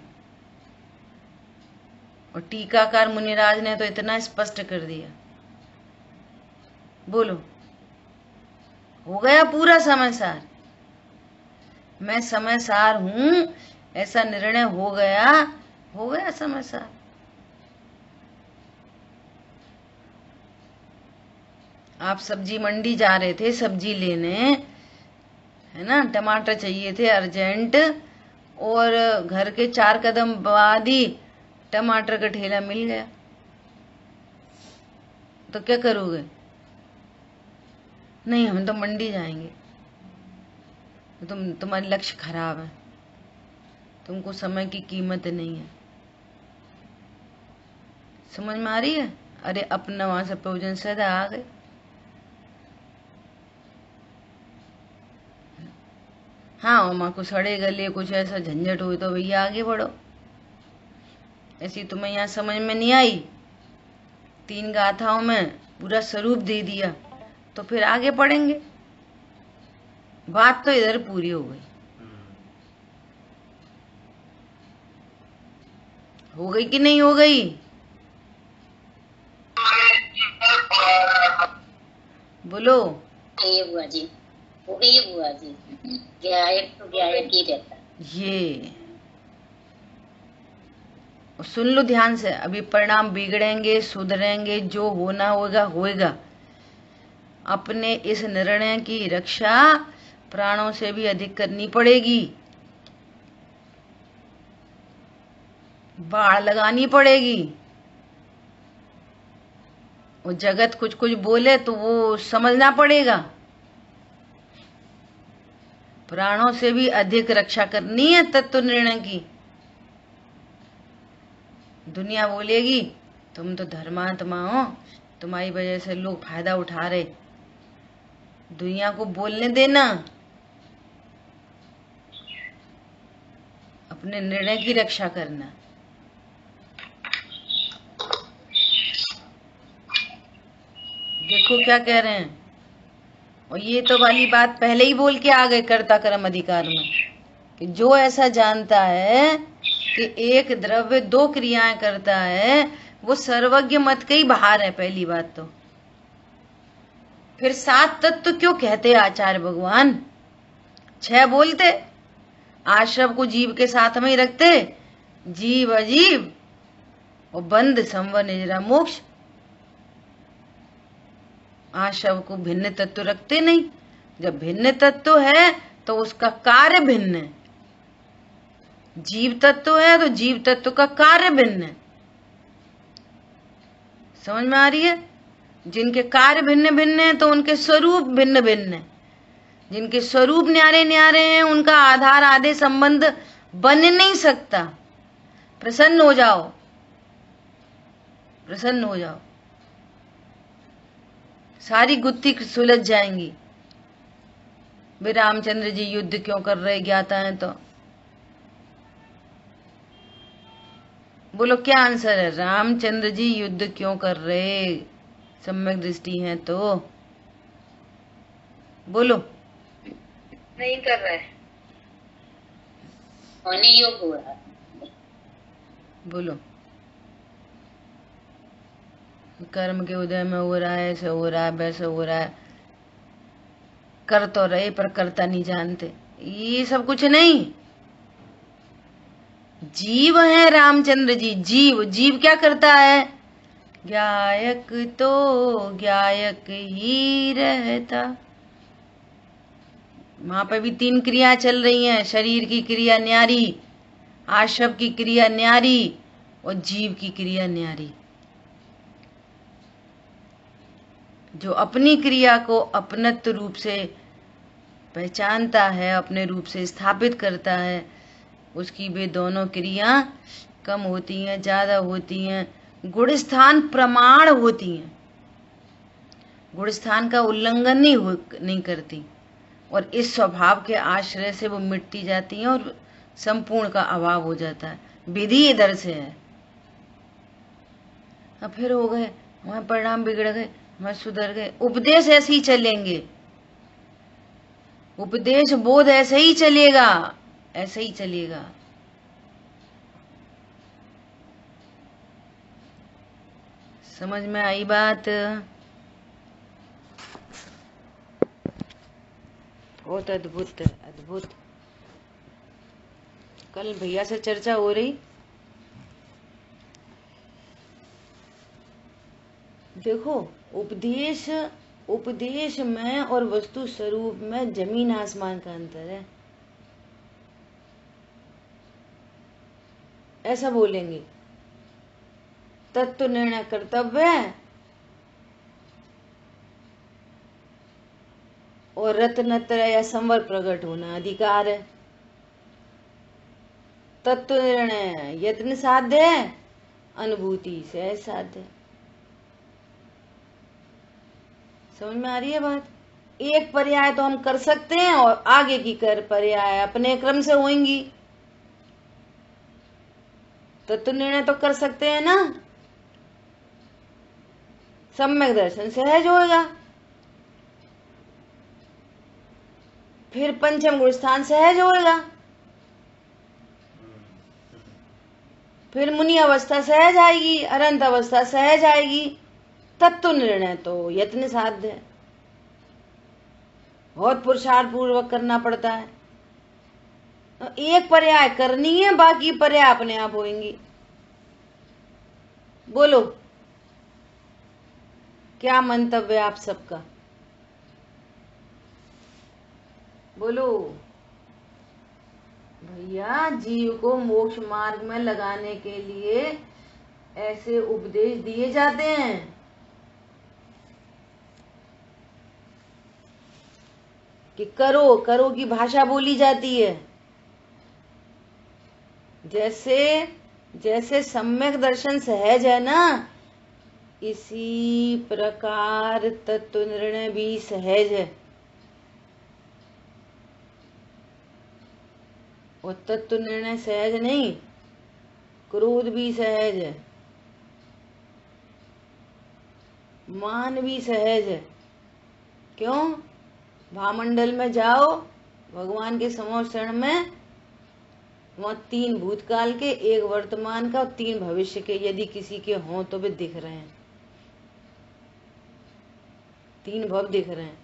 और टीकाकार मुनिराज ने तो इतना स्पष्ट कर दिया। बोलो हो गया पूरा समय सार। मैं समय सार हूं ऐसा निर्णय हो गया समय सार। आप सब्जी मंडी जा रहे थे सब्जी लेने, है ना, टमाटर चाहिए थे अर्जेंट, और घर के 4 कदम बाद ही टमाटर का ठेला मिल गया, तो क्या करोगे? नहीं हम तो मंडी जाएंगे। तुम्हारी लक्ष्य खराब है, तुमको समय की कीमत नहीं है। समझ में आ रही है? अरे अपना वहां से प्रयोजन सदा आ गए। हाँ माँ को सड़े गले कुछ ऐसा झंझट हुई तो भैया आगे बढ़ो। ऐसी तुम्हें यहाँ समझ में नहीं आई, 3 गाथाओं में पूरा स्वरूप दे दिया, तो फिर आगे पढ़ेंगे। बात तो इधर पूरी हो गई। हो गई कि नहीं हो गई? बोलो। ये बुआ जी हो गई है बुआ जी, गायक तो गायक ही रहता। ये सुन लो ध्यान से, अभी परिणाम बिगड़ेंगे सुधरेंगे, जो होना होगा होएगा। अपने इस निर्णय की रक्षा प्राणों से भी अधिक करनी पड़ेगी, बाड़ लगानी पड़ेगी। वो जगत कुछ कुछ बोले तो वो समझना पड़ेगा। प्राणों से भी अधिक रक्षा करनी है तत्व निर्णय की। दुनिया बोलेगी तुम तो धर्मात्मा हो, तुम्हारी वजह से लोग फायदा उठा रहे। दुनिया को बोलने देना, अपने निर्णय की रक्षा करना। देखो क्या कह रहे हैं। और ये तो वाली बात पहले ही बोल के आ गए कर्ता कर्म अधिकार में, कि जो ऐसा जानता है कि एक द्रव्य 2 क्रियाएं करता है, वो सर्वज्ञ मत के ही बाहर है। पहली बात तो फिर 7 तत्व क्यों कहते आचार्य भगवान? 6 बोलते, आश्रव को जीव के साथ में ही रखते, जीव अजीव और बंध संवर निजरा मोक्ष। आश्रव को भिन्न तत्व रखते नहीं। जब भिन्न तत्व है तो उसका कार्य भिन्न है। जीव तत्व है तो जीव तत्व का कार्य भिन्न है। समझ में आ रही है? जिनके कार्य भिन्न भिन्न है तो उनके स्वरूप भिन्न भिन्न है। जिनके स्वरूप न्यारे न्यारे हैं उनका आधार आदि संबंध बन नहीं सकता। प्रसन्न हो जाओ, प्रसन्न हो जाओ, सारी गुत्थी सुलझ जाएंगी। वे रामचंद्र जी युद्ध क्यों कर रहे ज्ञाता है तो बोलो क्या आंसर है? रामचंद्र जी युद्ध क्यों कर रहे? सम्यक दृष्टि है तो बोलो। नहीं कर रहे, होने योग हो रहा। बोलो कर्म के उदय में हो रहा है, ऐसे हो रहा है, वैसे हो रहा है। कर तो रहे पर करता नहीं जानते। ये सब कुछ नहीं। जीव है रामचंद्र जी। जीव जीव क्या करता है? गायक तो गायक ही रहता। वहां पे भी 3 क्रिया चल रही हैं। शरीर की क्रिया न्यारी, आश्रव की क्रिया न्यारी और जीव की क्रिया न्यारी। जो अपनी क्रिया को अपनत्व रूप से पहचानता है, अपने रूप से स्थापित करता है, उसकी वे दोनों क्रिया कम होती हैं, ज्यादा होती हैं, गुण स्थान प्रमाण होती हैं। गुणस्थान का उल्लंघन नहीं करती, और इस स्वभाव के आश्रय से वो मिटती जाती हैं और संपूर्ण का अभाव हो जाता है। विधि इधर से है। अब फिर हो गए, हमारे परिणाम बिगड़ गए, हमारे सुधर गए। उपदेश ऐसे ही चलेंगे, उपदेश बोध ऐसे ही चलेगा, ऐसे ही चलेगा। समझ में आई बात? बहुत अद्भुत अद्भुत। कल भैया से चर्चा हो रही, देखो उपदेश में और वस्तु स्वरूप में जमीन आसमान का अंतर है। ऐसा बोलेंगे, तत्व निर्णय कर्तव्य है और रत्नत्रय या संवर प्रकट होना अधिकार है। तत्व निर्णय यत्न साध्य है, अनुभूति सहज साध्य है। समझ में आ रही है बात? एक पर्याय तो हम कर सकते हैं और आगे की कर पर्याय अपने क्रम से होंगी। तत्व निर्णय तो कर सकते हैं ना, सम्यक दर्शन सहज होगा, फिर पंचम गुण स्थान सहज होगा, फिर मुनि अवस्था सहज आएगी, अनंत अवस्था सहज आएगी। तत्व निर्णय तो यत्न साध्य है, बहुत पुरुषार्थ पूर्वक करना पड़ता है। एक पर्याय करनी है, बाकी पर्याय अपने आप होंगी। बोलो क्या मंतव्य आप सबका? बोलो। भैया जीव को मोक्ष मार्ग में लगाने के लिए ऐसे उपदेश दिए जाते हैं। कि करो करो की भाषा बोली जाती है। जैसे सम्यक दर्शन सहज है ना, इसी प्रकार तत्व निर्णय भी सहज है। और तत्व निर्णय सहज नहीं, क्रोध भी सहज है, मान भी सहज है। क्यों? भामंडल में जाओ, भगवान के समोक्षण में, वहां 3 भूतकाल के, 1 वर्तमान का और 3 भविष्य के यदि किसी के हों तो वे दिख रहे हैं। 3 भव दिख रहे हैं।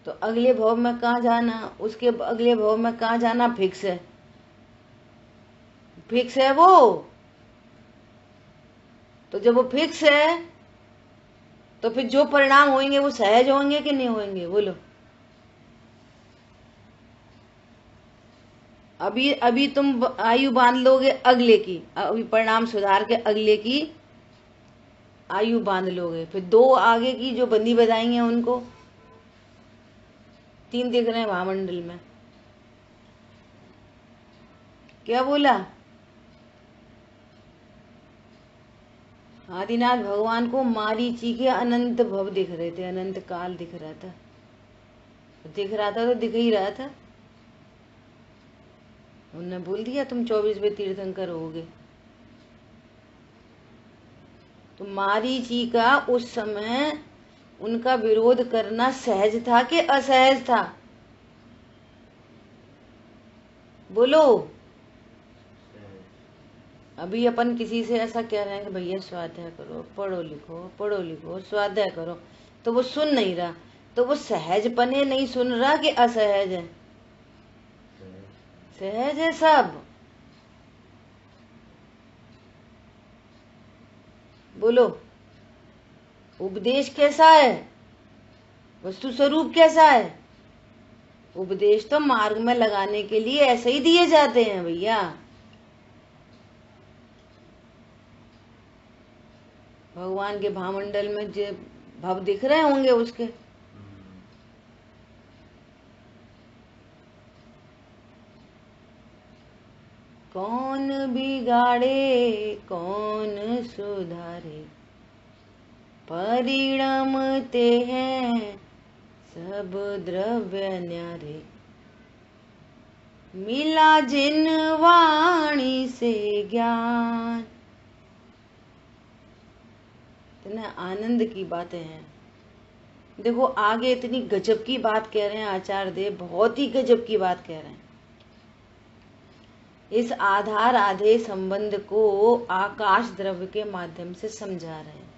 तो अगले भव में कहाँ जाना, उसके अगले भव में कहाँ जाना फिक्स है, फिक्स है वो। तो जब वो फिक्स है तो फिर जो परिणाम होंगे वो सहज होंगे कि नहीं होंगे? बोलो। अभी तुम आयु बांध लोगे अगले की, अभी परिणाम सुधार के अगले की आयु बांध लोगे, फिर 2 आगे की जो बंदी बजाएंगे उनको 3 दिख रहे हैं महामंडल में। क्या बोला? आदिनाथ भगवान को मारीची के अनंत भव दिख रहे थे, अनंत काल दिख रहा था, तो दिख ही रहा था। उन्होंने बोल दिया तुम 24वें तीर्थंकर होगे। तो मारीची का उस समय उनका विरोध करना सहज था कि असहज था? बोलो। अभी अपन किसी से ऐसा कह रहे हैं कि भैया स्वाध्याय करो, पढ़ो लिखो स्वाध्याय करो, तो वो सुन नहीं रहा, तो वो सहजपने नहीं सुन रहा कि असहज है? सहज है सब। बोलो। उपदेश कैसा है, वस्तु स्वरूप कैसा है? उपदेश तो मार्ग में लगाने के लिए ऐसे ही दिए जाते हैं भैया। भगवान के भामंडल में जो भव दिख रहे होंगे उसके, कौन बिगाड़े कौन सुधारे, परिणमते हैं सब द्रव्य न्यारे, मिला जिन वाणी से ज्ञान। इतना आनंद की बातें हैं। देखो आगे इतनी गजब की बात कह रहे हैं आचार्य देव, बहुत ही गजब की बात कह रहे हैं। इस आधार आधेय संबंध को आकाश द्रव्य के माध्यम से समझा रहे हैं।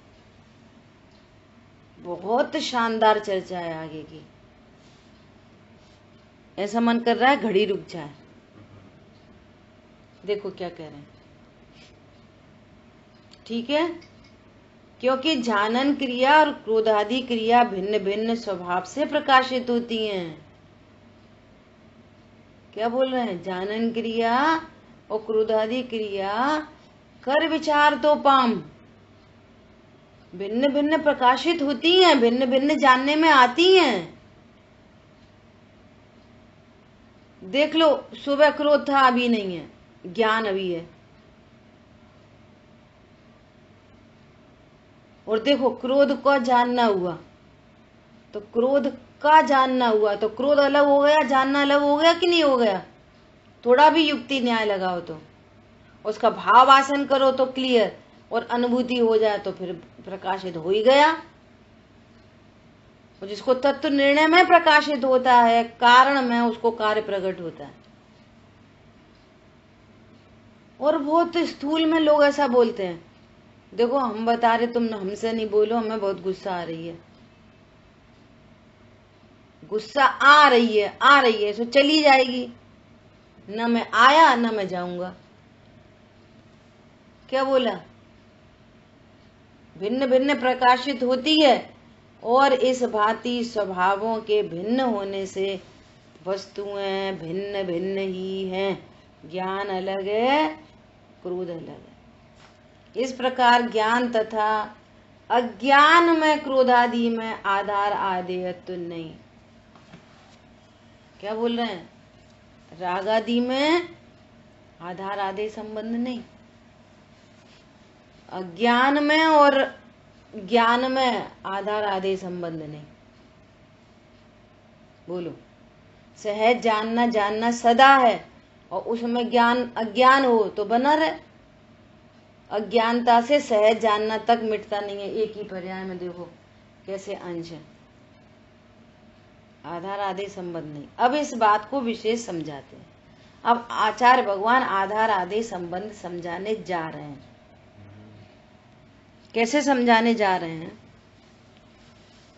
बहुत शानदार चर्चा है आगे की। ऐसा मन कर रहा है घड़ी रुक जाए। देखो क्या कह रहे हैं, ठीक है। क्योंकि जानन क्रिया और क्रोधादि क्रिया भिन्न भिन्न स्वभाव से प्रकाशित होती हैं। क्या बोल रहे हैं? जानन क्रिया और क्रोधादि क्रिया कर विचार तो पाम, भिन्न भिन्न प्रकाशित होती हैं, भिन्न भिन्न जानने में आती हैं। देख लो, सुबह क्रोध था, अभी नहीं है, ज्ञान अभी है। और देखो क्रोध का जानना हुआ तो क्रोध का जानना हुआ तो क्रोध अलग हो गया, जानना अलग हो गया कि नहीं हो गया? थोड़ा भी युक्ति न्याय लगाओ तो, उसका भाव आसन करो तो क्लियर, और अनुभूति हो जाए तो फिर प्रकाशित हो ही गया। और जिसको तत्व निर्णय में प्रकाशित होता है, कारण में, उसको कार्य प्रकट होता है। और बहुत स्थूल में लोग ऐसा बोलते हैं, देखो हम बता रहे, तुम हमसे नहीं बोलो, हमें बहुत गुस्सा आ रही है, गुस्सा आ रही है तो चली जाएगी, न मैं आया न मैं जाऊंगा। क्या बोला? भिन्न भिन्न प्रकाशित होती है, और इस भांति स्वभावों के भिन्न होने से वस्तुएं भिन्न भिन्न ही हैं। ज्ञान अलग है, क्रोध अलग है। इस प्रकार ज्ञान तथा अज्ञान में, क्रोधादि में आधार आदेयत्व नहीं। क्या बोल रहे हैं? राग आदि में आधार आदेय संबंध नहीं, अज्ञान में और ज्ञान में आधार आदेय संबंध नहीं। बोलो, सहज जानना जानना सदा है, और उसमें ज्ञान अज्ञान हो तो बना रहे। अज्ञानता से सहज जानना तक मिटता नहीं है। एक ही पर्याय में देखो कैसे अंश है, आधार आदेय संबंध नहीं। अब इस बात को विशेष समझाते हैं। अब आचार्य भगवान आधार आदेय संबंध समझाने जा रहे हैं। कैसे समझाने जा रहे हैं?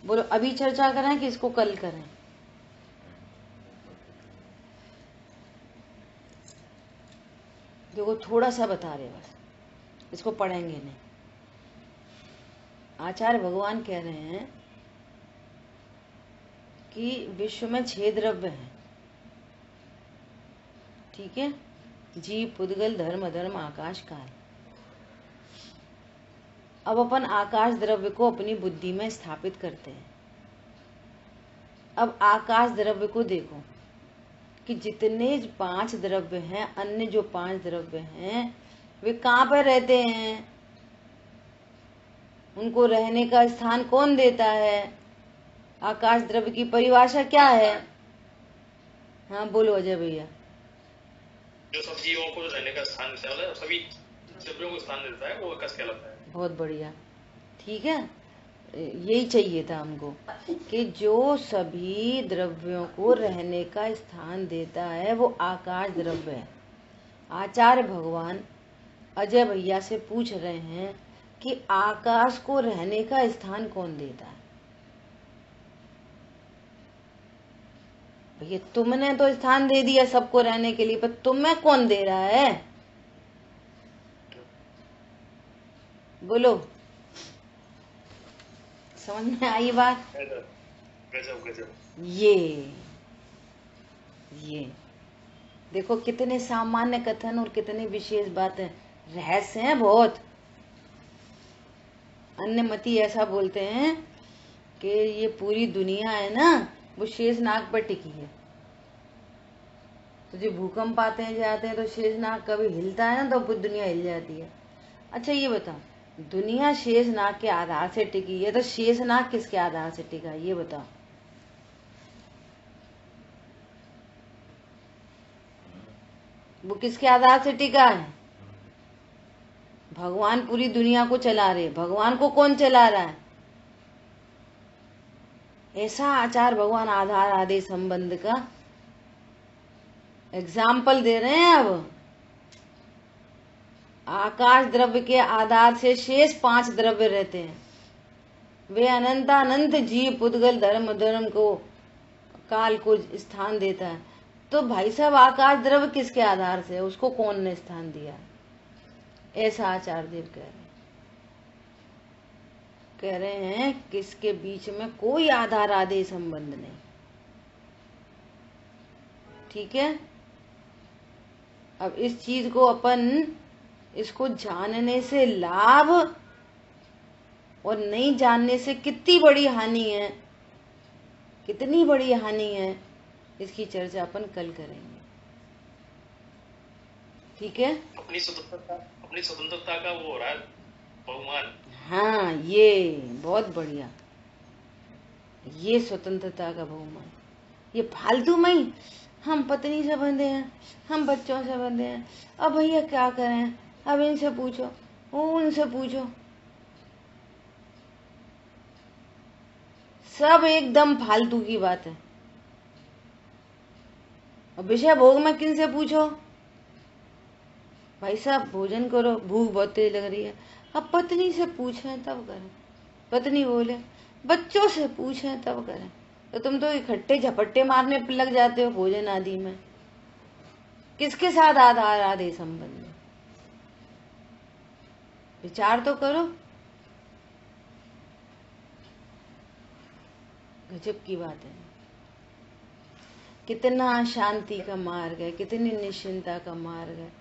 बोलो, अभी चर्चा करें कि इसको कल करें? देखो थोड़ा सा बता रहे, बस इसको पढ़ेंगे नहीं। आचार्य भगवान कह रहे हैं कि विश्व में 6 द्रव्य हैं, ठीक है? जीव, पुद्गल, धर्म, अधर्म, आकाश, काल। अब अपन आकाश द्रव्य को अपनी बुद्धि में स्थापित करते हैं। अब आकाश द्रव्य को देखो कि जितने 5 द्रव्य हैं, अन्य जो 5 द्रव्य हैं, वे कहाँ पर रहते हैं? उनको रहने का स्थान कौन देता है? आकाश द्रव्य की परिभाषा क्या है? हाँ बोलो अजय भैया। जो सब जीवों को रहने का स्थान देता है, सभी द्रव्यों को स्थान देता है, वो आकाश कहलाता है। बहुत बढ़िया, ठीक है। यही चाहिए था हमको कि जो सभी द्रव्यों को रहने का स्थान देता है वो आकाश द्रव्य है। आचार्य भगवान अजय भैया से पूछ रहे हैं कि आकाश को रहने का स्थान कौन देता है? भैया तुमने तो स्थान दे दिया सबको रहने के लिए, पर तुम्हें कौन दे रहा है? बोलो, समझ में आई बात? गजब। ये देखो कितने सामान्य कथन और कितने विशेष बातें, रहस्य हैं बहुत। अन्य मती ऐसा बोलते हैं कि ये पूरी दुनिया है ना, वो शेषनाग पर टिकी है। तो जो भूकंप आते हैं जाते हैं तो शेषनाग कभी हिलता है ना, तो पूरी दुनिया हिल जाती है। अच्छा ये बताओ, दुनिया शेषनाग के आधार से टिकी है, तो शेषनाग किसके आधार से टिका ये बताओ। वो किसके आधार से टिका है? भगवान पूरी दुनिया को चला रहे। भगवान को कौन चला रहा है? ऐसा आचार भगवान आधार आदि संबंध का एग्जाम्पल दे रहे हैं। अब आकाश द्रव्य के आधार से शेष 5 द्रव्य रहते हैं। वे अनंत जीव पुद्गल धर्म धर्म को काल को स्थान देता है। तो भाई साहब आकाश द्रव्य किसके आधार से? उसको कौन ने स्थान दिया? ऐसा आचार्य देव कह रहे हैं किसके बीच में कोई आधार आदि संबंध नहीं। ठीक है। अब इस चीज को अपन इसको जानने से लाभ और नहीं जानने से कितनी बड़ी हानि है, कितनी बड़ी हानि है, इसकी चर्चा अपन कल करेंगे। ठीक है। अपनी स्वतंत्रता का वो हो रहा है बहुमान। हाँ, ये बहुत बढ़िया, ये स्वतंत्रता का बहुमान। ये फालतू में ही हम पत्नी से बंधे हैं, हम बच्चों से बंधे हैं, अब भैया क्या करें, अब इनसे पूछो, उनसे पूछो, सब एकदम फालतू की बात है। अब विषय भोग में किनसे पूछो? भाई साहब भोजन करो, भूख बहुत तेज लग रही है, अब पत्नी से पूछें तब करें। पत्नी बोले बच्चों से पूछें तब करें। तो तुम तो इकट्ठे झपट्टे मारने पर लग जाते हो भोजन आदि में। किसके साथ आधार आदि संबंध में? विचार तो करो। गजब की बात है। कितना शांति का मार्ग है, कितनी निश्चिंता का मार्ग है।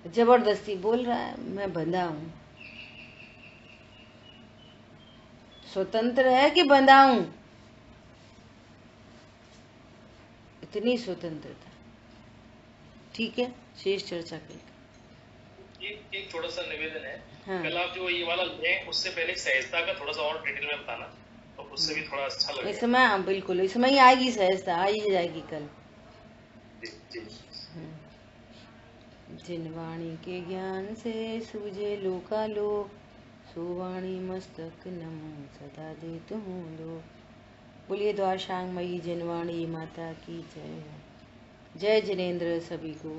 जबरदस्ती बोल रहा है मैं बंधा हूं। स्वतंत्र है कि बंधा हूं? इतनी स्वतंत्रता। ठीक है, शेष चर्चा करेंगे। एक थोड़ा सा निवेदन है। हाँ। कल आप जो ये वाला लें उससे पहले सहजता का थोड़ा सा और डिटेल में बताना, तो उससे भी थोड़ा अच्छा लगेगा। इसमें बिल्कुल, इसमें ही आएगी सहजता, आ ही जाएगी कल। जी। जिनवाणी के ज्ञान से सूझे लोकालोक, सुवाणी मस्तक नम सदा दे तुम लोक। बोलिए द्वार शांगमयी जिनवाणी माता की जय। जय जिनेन्द्र सभी को।